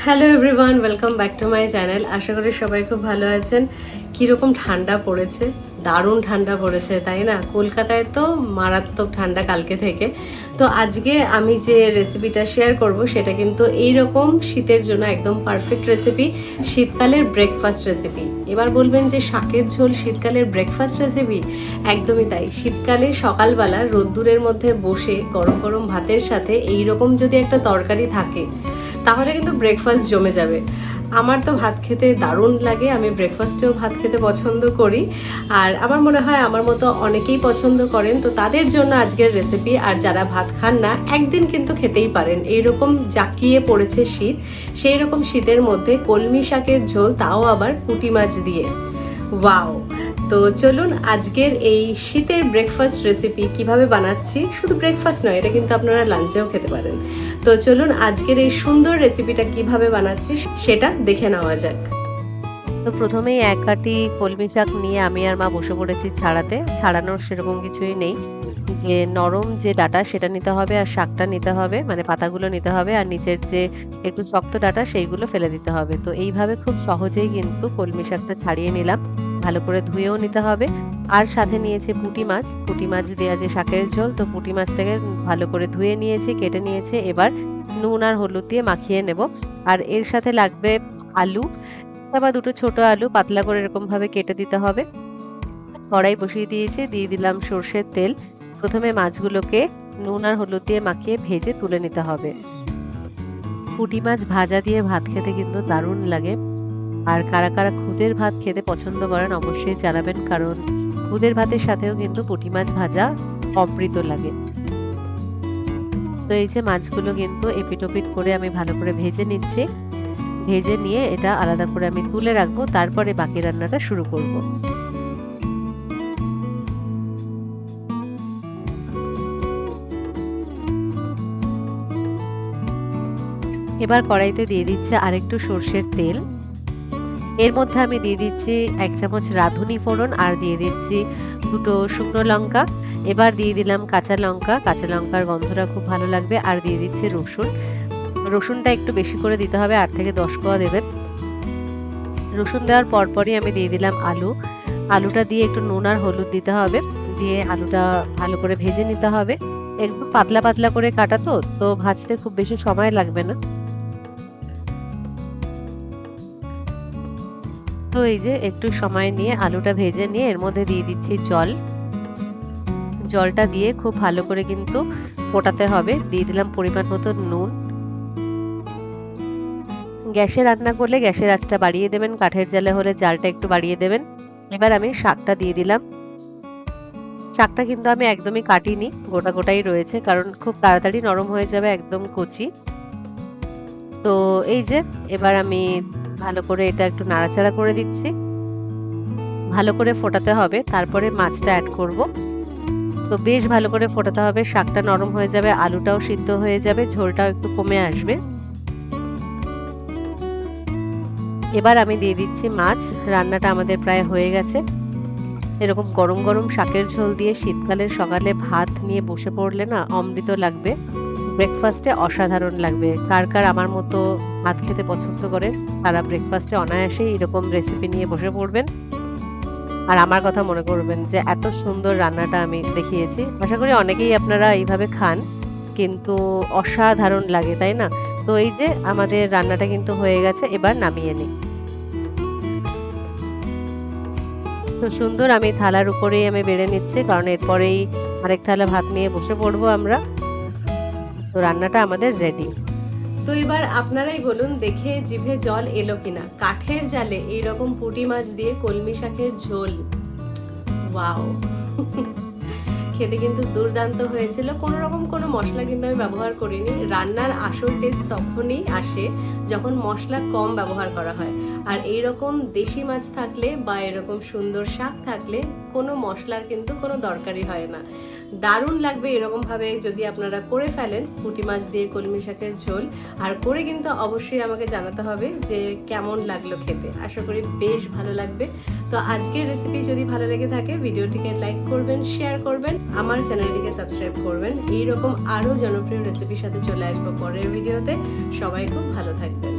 Hello everyone, welcome back to my channel. আশা করি সবাই খুব ভালো আছেন। কীরকম ঠান্ডা পড়েছে, দারুণ ঠান্ডা পড়েছে তাই না? কলকাতায় তো মারাত্মক ঠান্ডা কালকে থেকে। তো আজকে আমি যে রেসিপিটা শেয়ার করব সেটা কিন্তু এইরকম শীতের জন্য একদম পারফেক্ট রেসিপি, শীতকালের ব্রেকফাস্ট রেসিপি। এবার বলবেন যে শাকের ঝোল শীতকালের ব্রেকফাস্ট রেসিপি, একদমই তাই। শীতকালে সকালবেলা রোদ্দুরের মধ্যে বসে গরম গরম ভাতের সাথে এইরকম যদি একটা তরকারি থাকে তাহলে কিন্তু ব্রেকফাস্ট জমে যাবে। আমার তো ভাত খেতে দারুণ লাগে, আমি ব্রেকফাস্টেও ভাত খেতে পছন্দ করি, আর আমার মনে হয় আমার মতো অনেকেই পছন্দ করেন। তো তাদের জন্য আজকের রেসিপি। আর যারা ভাত খান না, একদিন কিন্তু খেতেই পারেন। এইরকম জাঁকিয়ে পড়েছে শীত, সেই রকম শীতের মধ্যে কলমি শাকের ঝোল, তাও আবার পুঁটি মাছ দিয়ে। ওয়াও! তো চলুন আজকের এই শীতের ব্রেকফাস্ট রেসিপি কিভাবে বানাচ্ছি। শুধু ব্রেকফাস্ট নয়, এটা কিন্তু আপনারা লাঞ্চেও খেতে পারেন। তো চলুন আজকের এই সুন্দর রেসিপিটা কিভাবে বানাচ্ছি সেটা দেখে নেওয়া যাক। তো প্রথমেই এক কাঠি কলমি শাক নিয়ে আমি আর মা বসে পড়েছি ছাড়াতে। ছাড়ানোর সেরকম কিছুই নেই, যে নরম যে ডাটা সেটা নিতে হবে, আর শাকটা নিতে হবে, মানে পাতাগুলো নিতে হবে, আর নিচের যে একটু শক্ত ডাটা সেইগুলো ফেলে দিতে হবে। তো এইভাবে খুব সহজেই কিন্তু কলমি শাকটা ছাড়িয়ে নিলাম। ভালো করে ধুয়েও নিতে হবে। আর সাথে নিয়েছি পুঁটি মাছ, পুঁটি মাছ দেওয়া যে শাকের ঝোল। তো পুঁটি মাছটাকে ভালো করে ধুয়ে নিয়েছি, কেটে নিয়েছি। এবার নুন আর হলুদ দিয়ে মাখিয়ে নেব। আর এর সাথে লাগবে আলু বা দুটো ছোট আলু, পাতলা করে এরকম ভাবে কেটে দিতে হবে। কড়াই বসিয়ে দিয়েছি, দিয়ে দিলাম সর্ষের তেল। প্রথমে মাছগুলোকে নুন আর হলুদ দিয়ে মাখিয়ে ভেজে তুলে নিতে হবে। পুঁটি মাছ ভাজা দিয়ে ভাত খেতে কিন্তু দারুণ লাগে। আর কারা কারা খুদের ভাত খেতে পছন্দ করেন অবশ্যই জানাবেন, কারণ খুদের ভাতের সাথেও কিন্তু পুঁটি মাছ ভাজা অমৃত লাগে। তো এই যে মাছগুলো কিন্তু এপিটোপিট করে আমি ভালো করে ভেজে নিচ্ছি। ভেজে নিয়ে এটা আলাদা করে আমি তুলে রাখবো, তারপরে বাকি রান্নাটা শুরু করব। এবার কড়াইতে দিয়ে দিচ্ছি আরেকটু সর্ষের তেল। এর মধ্যে আমি দিয়ে দিচ্ছি 1 চামচ রাঁধুনি ফোড়ন, আর দিয়ে দিচ্ছি দুটো শুকনো লঙ্কা। এবার দিয়ে দিলাম কাঁচা লঙ্কা, কাঁচা লঙ্কার গন্ধটা খুব ভালো লাগবে। আর দিয়ে দিচ্ছি রসুন। রসুনটা একটু বেশি করে দিতে হবে, 8 থেকে 10 কোয়া দেবেন। রসুন দেওয়ার পরপরই আমি দিয়ে দিলাম আলু। আলুটা দিয়ে একটু নুন আর হলুদ দিতে হবে, দিয়ে আলুটা ভালো করে ভেজে নিতে হবে। একদম পাতলা পাতলা করে কাটা, তো ভাজতে খুব বেশি সময় লাগবে না। তো এই যে একটু সময় নিয়ে আলুটা ভেজে নিয়ে এর মধ্যে দিয়ে দিচ্ছি জল। জলটা দিয়ে খুব ভালো করে কিন্তু ফোটাতে হবে। দিয়ে দিলাম পরিমাণ মতো নুন। গ্যাসে রান্না করলে গ্যাসের আঁচটা বাড়িয়ে দেবেন, কাঠের জালে হলে জালটা একটু বাড়িয়ে দেবেন। এবার আমি শাকটা দিয়ে দিলাম। শাকটা কিন্তু আমি একদমই কাটিনি, গোটা গোটাই রয়েছে, কারণ খুব তাড়াতাড়ি নরম হয়ে যাবে, একদম কচি। তো এই যে এবার আমি ভালো করে এটা একটু নাড়াচাড়া করে দিচ্ছি। ভালো করে ফোটাতে হবে, তারপরে মাছটা অ্যাড করব। তো বেশ ভালো করে ফোটাতে হবে, শাকটা নরম হয়ে যাবে, আলুটাও সিদ্ধ হয়ে যাবে, ঝোলটাও একটু কমে আসবে। এবার আমি দিয়ে দিচ্ছি মাছ। রান্নাটা আমাদের প্রায় হয়ে গেছে। এরকম গরম গরম শাকের ঝোল দিয়ে শীতকালের সকালে ভাত নিয়ে বসে পড়লে না অমৃত লাগবে, ব্রেকফাস্টে অসাধারণ লাগবে। কার কার আমার মতো ভাত খেতে পছন্দ করে তারা ব্রেকফাস্টে অনায়াসেই এরকম রেসিপি নিয়ে বসে পড়বেন, আর আমার কথা মনে করবেন যে এত সুন্দর রান্নাটা আমি দেখিয়েছি। আশা করি অনেকেই আপনারা এইভাবে খান, কিন্তু অসাধারণ লাগে তাই না? তো এই যে আমাদের রান্নাটা কিন্তু হয়ে গেছে, এবার নামিয়ে নিই। তো সুন্দর আমি থালার উপরেই আমি বেড়ে নিচ্ছি, কারণ এরপরেই আরেক থালা ভাত নিয়ে বসে পড়বো আমরা। তো রান্নাটা আমাদের রেডি। তো এবার আপনারাই বলুন, দেখে জিভে জল এলো কিনা কাঠের জালে এইরকম পুঁটি মাছ দিয়ে কলমি শাকের ঝোল। ওয়াও! খেতে কিন্তু দুর্দান্ত হয়েছিল। কোনো রকম কোনো মশলা কিন্তু আমি ব্যবহার করিনি। রান্নার আসল টেস্ট তখনই আসে যখন মশলা কম ব্যবহার করা হয়। আর এইরকম দেশি মাছ থাকলে বা এরকম সুন্দর শাক থাকলে কোনো মশলার কিন্তু কোনো দরকারই হয় না। দারুণ লাগবে এরকমভাবে যদি আপনারা করে ফেলেন পুঁটি মাছ দিয়ে কলমি শাকের ঝোল। আর করে কিন্তু অবশ্যই আমাকে জানাতে হবে যে কেমন লাগলো খেতে। আশা করি বেশ ভালো লাগবে। তো আজকের রেসিপি যদি ভালো লেগে থাকে ভিডিওটিকে লাইক করবেন, শেয়ার করবেন, আমার চ্যানেলটিকে সাবস্ক্রাইব করবেন। এইরকম আরও জনপ্রিয় রেসিপির সাথে চলে আসবো পরের ভিডিওতে। সবাই খুব ভালো থাকবেন।